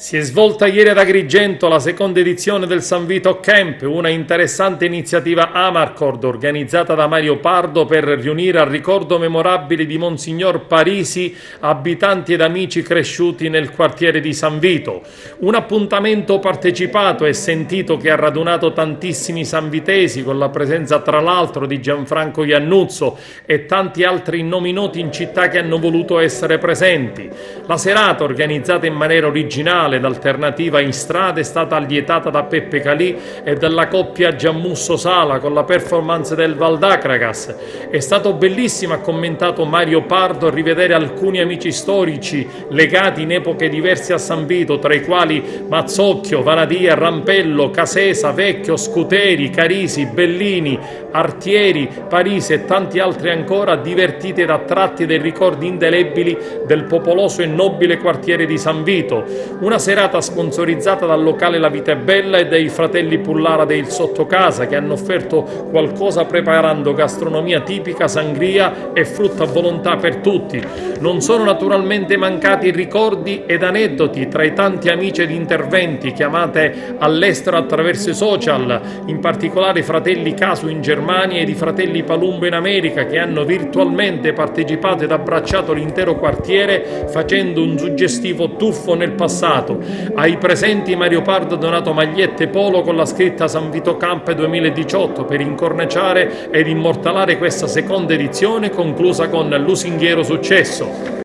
Si è svolta ieri ad Agrigento la seconda edizione del San Vito Camp, una interessante iniziativa Amarcord organizzata da Mario Pardo per riunire al ricordo memorabile di Monsignor Parisi abitanti ed amici cresciuti nel quartiere di San Vito. Un appuntamento partecipato e sentito che ha radunato tantissimi sanvitesi con la presenza tra l'altro di Gianfranco Iannuzzo e tanti altri nomi noti in città che hanno voluto essere presenti. La serata, organizzata in maniera originale ed alternativa in strada, è stata allietata da Peppe Calì e dalla coppia Giammusso Sala con la performance del Valdacragas. È stato bellissimo, ha commentato Mario Pardo, rivedere alcuni amici storici legati in epoche diverse a San Vito, tra i quali Mazzocchio, Vanadia, Rampello, Casesa, Vecchio, Scuteri, Carisi, Bellini, Artieri, Parisi e tanti altri ancora, divertiti ed attratti dai ricordi indelebili del popoloso e nobile quartiere di San Vito. Una serata sponsorizzata dal locale La Vita è Bella e dai fratelli Pullara del Sottocasa, che hanno offerto qualcosa preparando gastronomia tipica, sangria e frutta a volontà per tutti. Non sono naturalmente mancati ricordi ed aneddoti tra i tanti amici ed interventi chiamate all'estero attraverso i social, in particolare i fratelli Casu in Germania ed i fratelli Palumbo in America, che hanno virtualmente partecipato ed abbracciato l'intero quartiere facendo un suggestivo tuffo nel passato. Ai presenti Mario Pardo ha donato magliette polo con la scritta San Vito Camp 2018 per incorniciare ed immortalare questa seconda edizione, conclusa con lusinghiero successo.